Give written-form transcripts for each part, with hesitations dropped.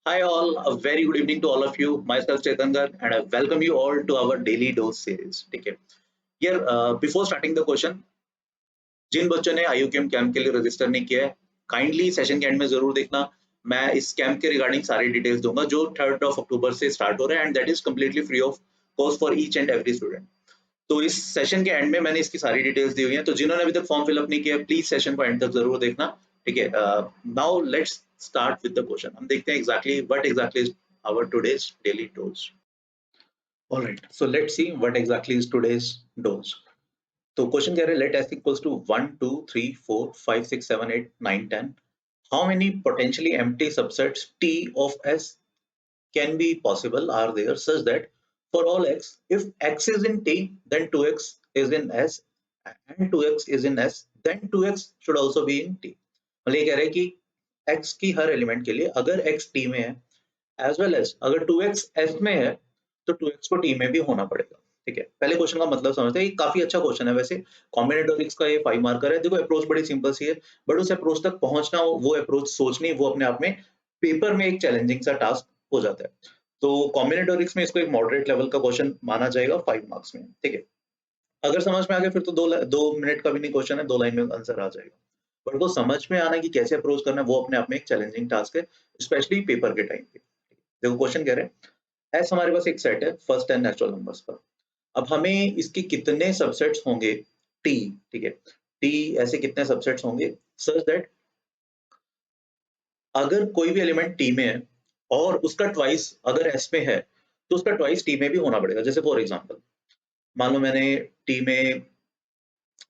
Hi all, a very good evening to all of you. Myself Chetangar and I welcome you all to our daily dose series. ठीक है. Here, before starting the question, जिन बच्चों ने IUCAM camp के लिए register नहीं किया है, kindly session के एंड में जरूर देखना. मैं इस कैंप के रिगार्डिंग सारी डिटेल्स दूंगा जो 3rd ऑफ अक्टूबर से स्टार्ट हो रहा है and that is completely free of cost for each and every student. तो इस सेशन के एंड में मैंने इसकी सारी डिटेल्स दी हुई हैं, तो जिन्होंने अभी तक फॉर्म फिलअप नहीं किया प्लीज सेशन को एंड तक जरूर देखना. ठीक है. Now let's start with the question. हम देखते हैं exactly what exactly is our today's daily dose. Alright, so let's see what exactly is today's dose. तो क्वेश्चन कह रहे हैं let s equals to 1 2 3 4 5 6 7 8 9 10. How many potentially empty subsets T of S can be possible are there such that for all x, if x is in T, then 2x is in S and 2x is in S, then 2x should also be in T. मतलब ये कह रहे हैं कि x की हर element के लिए अगर x T में है एज वेल एज अगर 2x S में है तो 2x को T में भी होना पड़ेगा. ठीक है. पहले क्वेश्चन का मतलब समझते हैं. ये काफी अच्छा क्वेश्चन है वैसे. कॉम्बिनेटोरिक्स का ये 5 मार्कर है. देखो अप्रोच बड़ी सिंपल सी है बट उस अप्रोच तक पहुंचना, वो अप्रोच सोचनी, वो अपने आप में पेपर में एक चैलेंजिंग सा टास्क हो जाता है. तो कॉम्बिनेटोरिक्स में इसको एक मॉडरेट लेवल का क्वेश्चन माना जाएगा 5 मार्क्स में. ठीक है. अगर समझ में आ गया फिर तो 2 मिनट का भी नहीं क्वेश्चन है, 2 लाइन में आंसर आ जाएगा. बट वो समझ में आना कि कैसे अप्रोच करना है वो अपने आप में एक चैलेंजिंग टास्क है, स्पेशली पेपर के टाइम पे. देखो क्वेश्चन कह रहे हैं एस हमारे पास एक सेट है फर्स्ट 10 नेचुरल नंबर्स का. अब हमें इसके कितने सबसेट्स होंगे टी. ठीक है. टी ऐसे कितने सबसेट्स होंगे सच दैट अगर कोई भी एलिमेंट टी में है और उसका ट्वाइस अगर एस में है तो उसका ट्वाइस टी में भी होना पड़ेगा. जैसे फॉर एग्जांपल मान लो मैंने टी में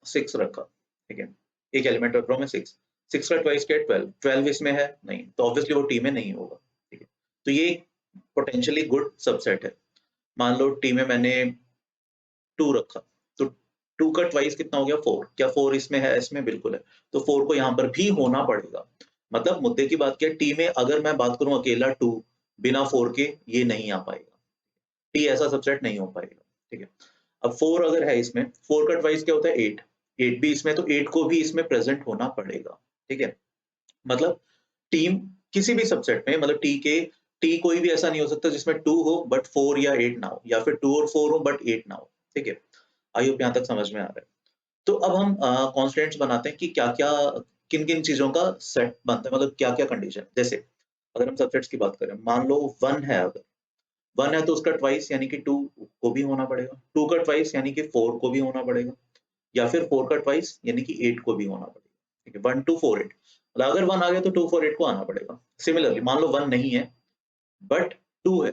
6 रखा. ठीक है. एक एलिमेंट रख रहा हूं मैं 6. 6 का ट्वाइस क्या है 12. 12 इसमें है नहीं तो ऑब्वियसली वो टी में नहीं होगा. ठीक है. तो ये पोटेंशियली गुड सबसेट है. मान लो टी में मैंने 2 रखा तो 2 का ट्वाइस कितना हो गया 4. क्या 4 इसमें है इसमें बिल्कुल है. तो 4 को यहाँ पर भी होना पड़ेगा. मतलब मुद्दे की बात क्या है, टी में अगर मैं बात करूं अकेला 2 बिना 4 के ये नहीं आ पाएगा. टी ऐसा सबसेट नहीं हो पाएगा. ठीक है. अब 4 अगर है इसमें, 4 का ट्वाइस क्या होता है 8. 8 भी इसमें तो 8 को भी इसमें प्रेजेंट होना पड़ेगा. ठीक है. मतलब टीम किसी भी सबसेट में मतलब टी कोई भी ऐसा नहीं हो सकता जिसमें 2 हो बट 4 या 8 ना हो, या फिर 2 और 4 हो बट 8 ना हो. ठीक है. आई होप यहाँ तक समझ में आ रहा है. तो अब हम कॉन्स्टेंट्स बनाते हैं कि क्या-क्या किन-किन चीजों का सेट बनता है, मतलब क्या-क्या कंडीशन. जैसे अगर हम सबसेट्स की बात करें, मान लो 1 है. अगर 1 है तो उसका ट्वाइस यानी कि 2 को भी होना पड़ेगा. 2 का ट्वाइस यानी कि 4 को भी होना पड़ेगा, या फिर 4 का ट्वाइस यानी कि 8 को भी होना पड़ेगा. ठीक है. 1 2 4 8 मतलब अगर 1 आ गया तो 2 4 8 को आना पड़ेगा. सिमिलरली मान लो 1 नहीं है बट 2 है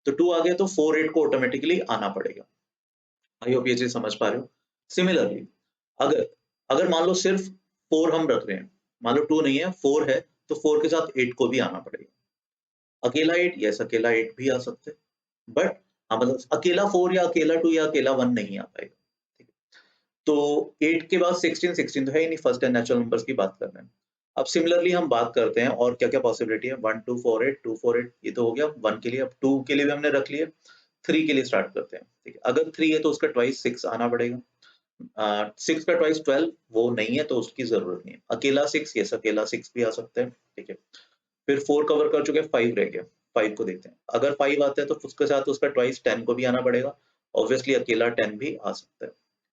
तो 2 आ गया तो 4 8 को ऑटोमेटिकली आना पड़ेगा. आई होप ये चीज समझ पा रहे हो. सिमिलरली अगर अगर मान लो सिर्फ 4 हम रख रहे हैं, मान लो 2 नहीं है 4 है तो 4 के साथ 8 को भी आना पड़ेगा. अकेला 8 यस अकेला 8 भी आ सकते हैं बट हाँ मतलब अकेला 4 या अकेला 2 या अकेला 1 नहीं आ पाएगा. ठीक है. तो 8 के बाद 16 16 तो है ही नहीं, फर्स्ट एंड नेचुरल नंबर्स की बात कर रहे हैं. अब सिमिलरली हम बात करते हैं और क्या क्या पॉसिबिलिटी है. 1 2 4 8 2 4 8 ये तो हो गया 1 के लिए. अब 2 के लिए भी हमने रख लिया. 3 के लिए स्टार्ट करते हैं. ठीक है. अगर 3 है तो उसका ट्वाइस 6 आना पड़ेगा. 6 का ट्वाइस 12 वो नहीं है तो उसकी जरूरत नहीं है. अकेला 6 यस अकेला 6 भी आ सकता है. ठीक है. फिर 4 कवर कर चुके हैं, 5 रह गया. 5 को देखते हैं. अगर 5 आता है तो उसके साथ उसका ट्वाइस 10 को भी आना पड़ेगा. ऑब्वियसली अकेला 10 भी आ सकता है.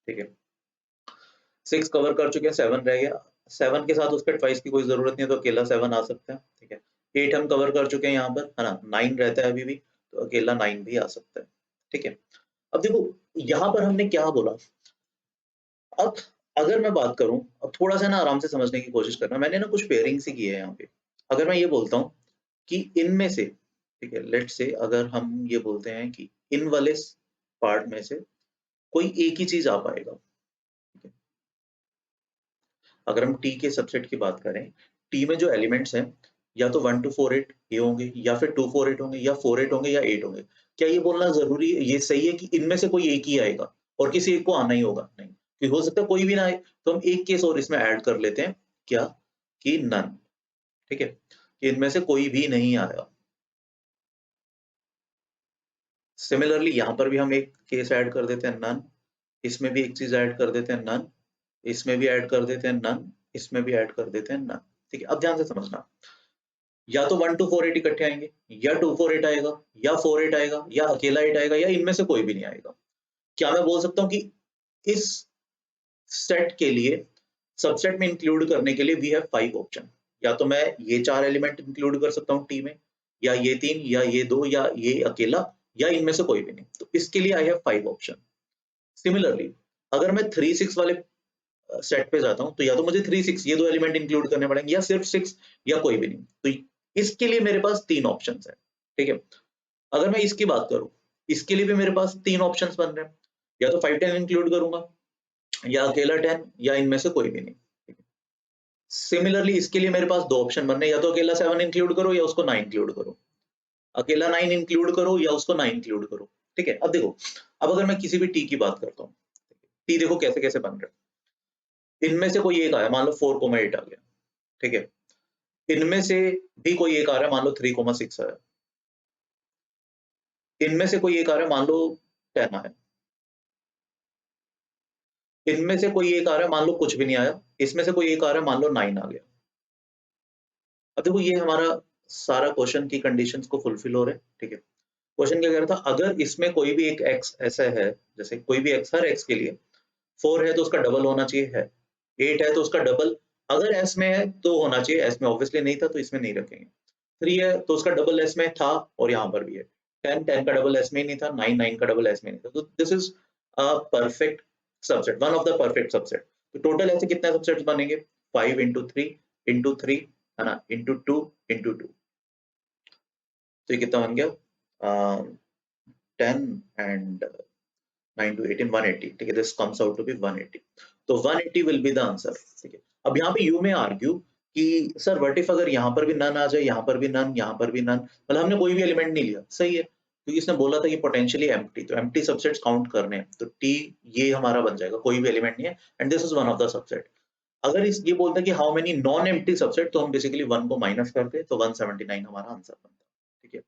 ठीक है. 6 कवर कर चुके हैं, 7 रह गया. 7 के साथ उसका ट्वाइस की कोई जरूरत नहीं है तो अकेला 7 आ सकता है. ठीक है. 8 हम कवर कर चुके हैं यहाँ पर, है ना. 9 रहता है अभी भी तो अकेला 9 भी आ सकता है. ठीक है. अब देखो यहाँ पर हमने क्या बोला. अब अगर मैं बात करूं, अब थोड़ा सा ना आराम से समझने की कोशिश करना. मैंने ना कुछ पेयरिंग्स ही की है यहाँ पे. अगर मैं ये बोलता हूँ कि इनमें से, ठीक है, लेट्स से अगर हम ये बोलते हैं कि इन वाले पार्ट में से कोई एक ही चीज आ पाएगा. ठीक है. अगर हम टी के सबसेट की बात करें, टी में जो एलिमेंट्स हैं या तो 1 2 4 8 ये होंगे, या फिर 2 4 8 होंगे, या 4 8 होंगे, या 8 होंगे. क्या ये बोलना जरूरी है, ये सही है कि इनमें से कोई एक ही आएगा और किसी एक को आना ही होगा? नहीं, कि हो सकता है कोई भी ना आए. तो हम एक केस और इसमें ऐड कर लेते हैं. क्या? कि नन. ठीक है. कि इनमें से कोई भी नहीं आया. सिमिलरली यहाँ पर भी हम एक केस ऐड कर देते हैं नन. इसमें भी एक चीज ऐड कर देते हैं नन. इसमें भी ऐड कर देते हैं नन. इसमें भी ऐड कर देते हैं नन. ठीक है. अब ध्यान से समझना. या तो 1 to 4 8 इकट्ठे आएंगे, या 2 4 8 आएगा, या 4 8 आएगा, या अकेला 8 आएगा, या इनमें से कोई भी नहीं आएगा। क्या मैं बोल सकता हूँ कि इस सेट के लिए सबसेट में इंक्लूड करने के लिए वी हैव 5 ऑप्शन। या तो मैं ये 4 एलिमेंट इंक्लूड कर सकता हूँ टी में, या ये 3, या ये 2, या ये अकेला, या इनमें से कोई भी नहीं। तो इसके लिए आई हैव 5 ऑप्शन। सिमिलरली अगर मैं 3 6 वाले सेट पे जाता हूँ, तो या तो मुझे 3 6 ये दो एलिमेंट इंक्लूड करने पड़ेंगे, या सिर्फ 6, या कोई भी नहीं। तो इसके लिए मेरे पास 3 ऑप्शंस है, ठीक है। अगर मैं इसकी बात करूँ, इसके लिए भी मेरे पास 3 ऑप्शंस बन रहे हैं। या तो 5 10 इंक्लूड करूंगा, या अकेला 10, या इनमें से कोई भी नहीं। सिमिलरली इसके लिए मेरे पास 2 ऑप्शन बन रहे हैं, या तो अकेला 7 इंक्लूड करो, या उसको 9 इंक्लूड करो। अकेला 9 इंक्लूड करो, या उसको 9 इंक्लूड करो। ठीक है। अब देखो, अब अगर मैं किसी भी टी की बात करता हूँ, टी देखो कैसे कैसे बन रहे हैं। इनमें से कोई एक आया, मान लो 4,8 आ गया, ठीक है। इनमें से भी कोई एक आ रहा है, मान लो 3,6 आया। इनमें से कोई एक आ रहा है, मान लो 10 आया। इनमें से कोई एक आ रहा है, मान लो कुछ भी नहीं आया। इसमें से कोई एक आ रहा है, मान लो 9 आ गया। अब देखो, ये हमारा सारा क्वेश्चन की कंडीशंस को फुलफिल हो रहे हैं, ठीक है। क्वेश्चन क्या कह रहा था, अगर इसमें कोई भी एक एक्स ऐसा है, जैसे कोई भी एक्स, हर एक्स के लिए 4 है तो उसका डबल होना चाहिए, है 8 है तो उसका डबल, अगर एस में है तो होना चाहिए, एस में ऑब्वियसली नहीं था तो इसमें नहीं रखेंगे। 3 है तो उसका डबल एस में था, और यहाँ पर भी है। 10 10 का डबल एस में ही नहीं था, 9 9 का डबल एस में नहीं था। तो this is a perfect subset, one of the perfect subset. तो टोटल ऐसे कितने सबसेट्स बनेंगे, 5 इंटू 3 है ना, इंटू 2। तो ये कितना बन गया, 10 एंड 9 to 18 180, ठीक है। This comes out to be 180। तो 180 विल बी द आंसर, ठीक है। अब यहाँ पे यू में आर्ग्यू कि सर व्हाट इफ अगर यहाँ पर भी नन आ जाए, यहाँ पर भी नन, यहाँ पर भी नन, मतलब हमने कोई भी एलिमेंट नहीं लिया, सही है, क्योंकि इसने बोला था कि पोटेंशियली एम्प्टी, तो एम्प्टी सबसेट्स काउंट करने हैं, तो टी ये हमारा बन जाएगा, कोई भी एलिमेंट नहीं है, and this is one of the subset. अगर इस ये बोलता है कि how many non empty subset, तो हम बेसिकली 1 को माइनस करते, तो 179 हमारा आंसर बनता है, ठीक है।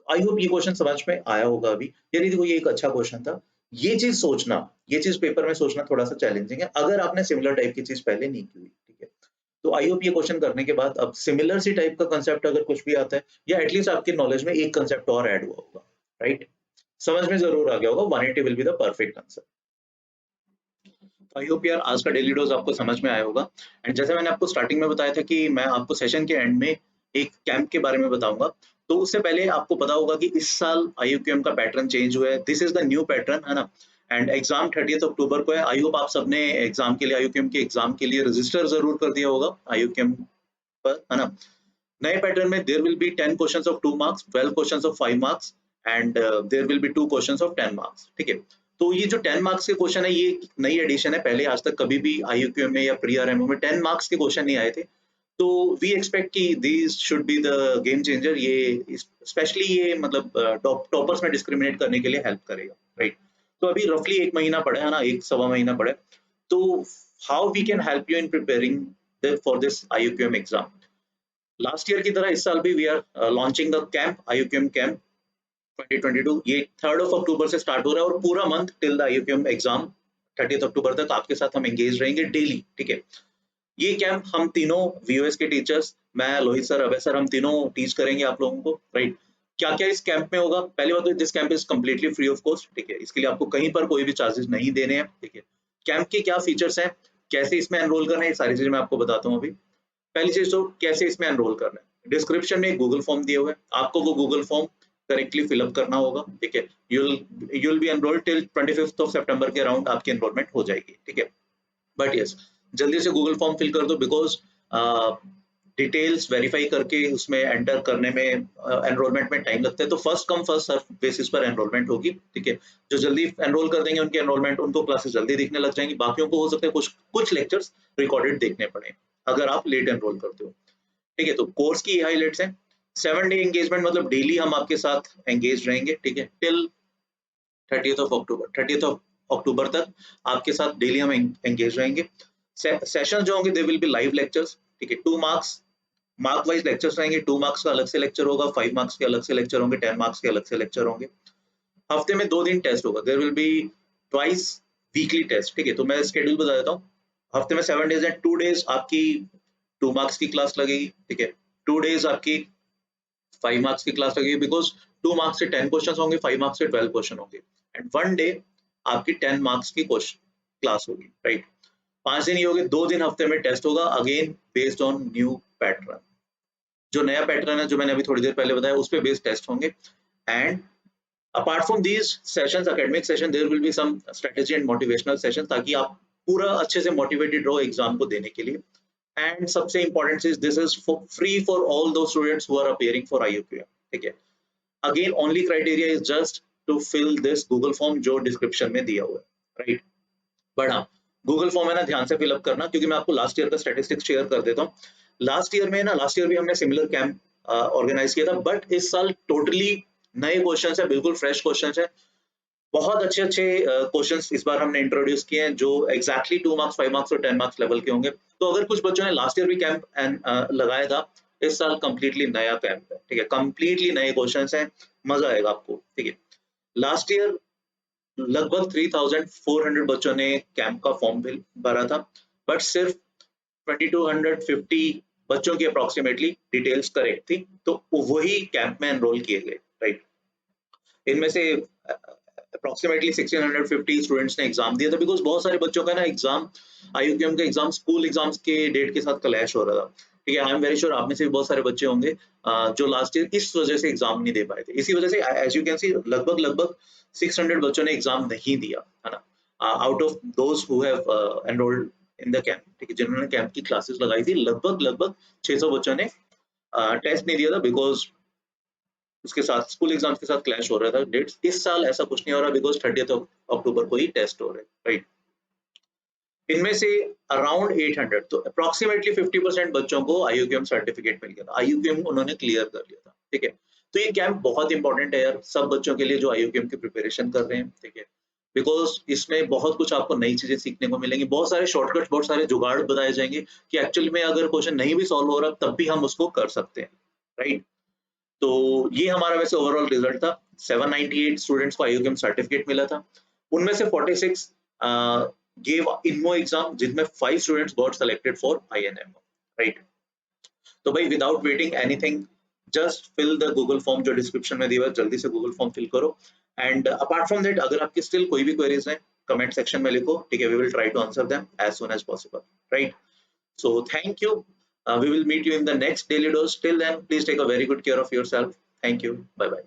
आई होप ये क्वेश्चन समझ में आया होगा अभी। यानी देखो, ये एक अच्छा क्वेश्चन था। ये चीज सोचना, ये चीज पेपर में सोचना थोड़ा सा चैलेंजिंग है, अगर आपने सिमिलर टाइप की चीज पहले नहीं की हुई, ठीक है। तो आई होप ये क्वेश्चन करने के बाद अब सिमिलर सी टाइप का कंसेप्ट अगर कुछ भी आता है, या एटलीस्ट आपके नॉलेज में एक कंसेप्ट और ऐड हुआ होगा, राइट, समझ में जरूर आ गया होगा। 180 will be the perfect answer. I hope यार आज का डेली डोज आपको समझ में आया होगा। एंड जैसे मैंने आपको स्टार्टिंग में बताया था कि मैं आपको सेशन के एंड में एक कैंप के बारे में बताऊंगा, तो उससे पहले आपको पता होगा कि इस साल आईयूक्यूएम का पैटर्न चेंज हुआ है। This is the new pattern, है ना। एंड एग्जाम 30 अक्टूबर को है। आई होप आप सबने एग्जाम के लिए, आईयूक्यूएम के एग्जाम के लिए रजिस्टर जरूर कर दिया होगा आईयूक्यूएम पर, है ना। नए पैटर्न में there will be 10 questions of 2 marks, 12 questions of 5 marks, and there will be 2 questions of 10 marks, ठीक है। तो ये जो 10 मार्क्स के क्वेश्चन है, ये नई एडिशन है। पहले आज तक कभी भी आईयूक्यूएम में या प्री आरएमओ में 10 मार्क्स के क्वेश्चन नहीं आए थे। तो वी एक्सपेक्ट कि these should be the game changer. ये स्पेशली ये मतलब टॉपर्स में डिस्क्रिमिनेट करने के लिए हेल्प करेगा, राइट। तो अभी रफली 1 महीना पड़ा है ना, 1 सवा महीना पड़ा है। तो how we can help you in preparing for this IUQM exam. Last year की तरह इस साल भी we are launching the camp, IUQM camp 2022। ये 3 अक्टूबर से स्टार्ट हो रहा है, और पूरा मंथ टिल द आईयूक्यूएम एग्जाम 30 अक्टूबर तक आपके साथ हम एंगेज रहेंगे डेली, ठीक है। ये कैंप हम तीनों वीओएस के टीचर्स, मैं, लोहित सर, अभय सर, हम तीनों टीच करेंगे आप लोगों को, राइट। क्या क्या इस कैंप में होगा, पहली बात तो this camp is completely free of cost, ठीक है। इसके लिए आपको कहीं पर कोई भी चार्जेस नहीं देने हैं, ठीक है। कैंप के क्या फीचर्स हैं, कैसे इसमें एनरोल करना है, ये सारी चीजें मैं आपको बताता हूँ अभी। पहली चीज तो कैसे इसमें एनरोल करना है, डिस्क्रिप्शन में एक गूगल फॉर्म दिए हुए हैं, आपको वो गूगल फॉर्म करेक्टली फिलअप करना होगा, ठीक है। You'll be enrolled till 25 of सितंबर के अराउंड आपकी एनरोलमेंट हो जाएगी, ठीक है। बट यस, जल्दी से गूगल फॉर्म फिल कर दो, बिकॉज डिटेल्स वेरीफाई करके उसमें एंटर करने में, एनरोलमेंट में टाइम लगता है। तो first come first serve basis पर एनरोलमेंट होगी, ठीक है। जो जल्दी एनरोल कर देंगे उनकी एनरोलमेंट, उनको क्लासेस जल्दी दिखने लग जाएंगी। बाकियों को हो सकता है कुछ कुछ लेक्चर्स रिकॉर्डेड देखने पड़े अगर आप लेट एनरोल करते हो, ठीक है। तो कोर्स की हाईलाइट्स हैं, 7 डे एंगेजमेंट, मतलब डेली हम आपके साथ एंगेज रहेंगे, ठीक है, टिल 30 अक्टूबर तक आपके साथ डेली हम एंगेज रहेंगे। सेशन जो होंगे they will be live lectures, ठीक है। 2 मार्क्स, मार्क वाइज लेक्चर्स रहेंगे। 2 मार्क्स का अलग से लेक्चर होगा, 5 मार्क्स के अलग से लेक्चर होंगे, 10 मार्क्स के अलग से लेक्चर होंगे। हफ्ते में 2 दिन टेस्ट होगा, there will be twice weekly test, ठीक है। तो मैं स्केड्यूल बता देता हूँ। हफ्ते में 7 डेज है, 2 डेज आपकी 2 मार्क्स की क्लास लगेगी, ठीक है। 2 डेज आपकी 5 मार्क्स की क्लास लगेगी बिकॉज 2 मार्क्स से 10 क्वेश्चन होंगे, 5 मार्क्स से 12 क्वेश्चन होंगे एंड वन डे आपकी 10 मार्क्स की क्लास होगी, राइट। 5 दिन ये होगे, 2 दिन हफ्ते में टेस्ट होगा, again based on new pattern. जो नया पैटर्न है जो मैंने अभी थोड़ी देर पहले बताया उस पे बेस्ड टेस्ट होंगे and apart from these sessions, academic session, there will be some strategy and motivational session, ताकि आप पूरा अच्छे से मोटिवेटेड रहो एग्जाम को देने के लिए। एंड सबसे इंपॉर्टेंट चीज, this is free for all दो students who are appearing for IUPM, ठीक है। Again only criteria is just to fill this Google form जो डिस्क्रिप्शन में दिया हुआ है, राइट। बट हाँ, गूगल फॉर्म है ना, ध्यान से फिलअप करना, क्योंकि मैं आपको लास्ट ईयर का स्टेटिस्टिक्स शेयर कर देता हूँ। लास्ट ईयर में ना, लास्ट ईयर भी हमने सिमिलर कैंप ऑर्गेनाइज किया था, बट इस साल टोटली नए क्वेश्चन है, बिल्कुल फ्रेश क्वेश्चन है। बहुत अच्छे अच्छे क्वेश्चंस इस बार हमने इंट्रोड्यूस किए हैं जो एग्जैक्टली 2 मार्क्स, 5 मार्क्स और 10 मार्क्स लेवल के होंगे। तो अगर कुछ बच्चों ने लास्ट ईयर भी कैंप लगाया था, इस साल कंप्लीटली नया कैंप है, ठीक है, कंप्लीटली नए क्वेश्चंस हैं, मजा आएगा आपको, ठीक है। लास्ट ईयर लगभग 3400 बच्चों ने कैंप का फॉर्म भरा था, बट सिर्फ 2250 बच्चों की अप्रोक्सीमेटली डिटेल्स करेक्ट थी, तो वही कैंप में एनरोल किए गए, राइट। इनमें से अप्रोक्सीमेटली 1650 स्टूडेंट्स ने एग्जाम दिया था, बिकॉज बहुत सारे बच्चों का ना एग्जाम, IUPM का एग्जाम स्कूल एग्जाम्स के डेट के साथ क्लैश हो रहा था, ठीक है। आई एम वेरी श्योर आप में से भी बहुत सारे बच्चे होंगे जो लास्ट ईयर इस वजह से एग्जाम नहीं दे पाए थे। इसी वजह से एज यू कैन सी लगभग लगभग 600 बच्चों ने एग्जाम नहीं दिया, है ना, out of those who have enrolled in the camp, ठीक है, जिन्होंने कैंप की क्लासेस लगाई थी, लगभग लगभग 600 बच्चों ने टेस्ट नहीं दिया था, बिकॉज उसके साथ स्कूल एग्जाम्स के साथ क्लैश हो रहा था डेट्स। इस साल ऐसा कुछ नहीं हो रहा, बिकॉज 30 अक्टूबर को ही टेस्ट हो रहे हैं, राइट। इनमें से अराउंड 800, तो अप्रोक्सीमेटली 50% बच्चों को IUPM सर्टिफिकेट मिल गया था, IUPM उन्होंने क्लियर कर लिया था, ठीक है। तो ये कैंप बहुत इंपॉर्टेंट है यार, सब बच्चों के लिए जो IUPM की प्रिपरेशन कर रहे हैं, ठीक है, बिकॉज इसमें बहुत कुछ आपको नई चीजें सीखने को मिलेंगी, बहुत सारे शॉर्टकट, बहुत सारे जुगाड़ बताए जाएंगे कि एक्चुअली में अगर क्वेश्चन नहीं भी सॉल्व हो रहा तब भी हम उसको कर सकते हैं, राइट। तो ये हमारा वैसे ओवरऑल रिजल्ट था। 798 स्टूडेंट्स को IUPM सर्टिफिकेट मिला था, उनमें से 46 gave INMO एग्जाम, जिनमें 5 students got selected for INMO, right. तो भाई without waiting anything, just fill the Google form जो डिस्क्रिप्शन में दिया हुआ है, जल्दी से गूगल फॉर्म फिल करो। एंड अपार्ट फ्रॉम दैट, अगर आपकी स्टिल कोई भी क्वेरीज हैं, कमेंट सेक्शन में लिखो, ठीक है, we will try to answer them as soon as possible, right. So thank you. We will meet you in the next daily dose. Till then, please take a very good care of yourself. Thank you. Bye bye.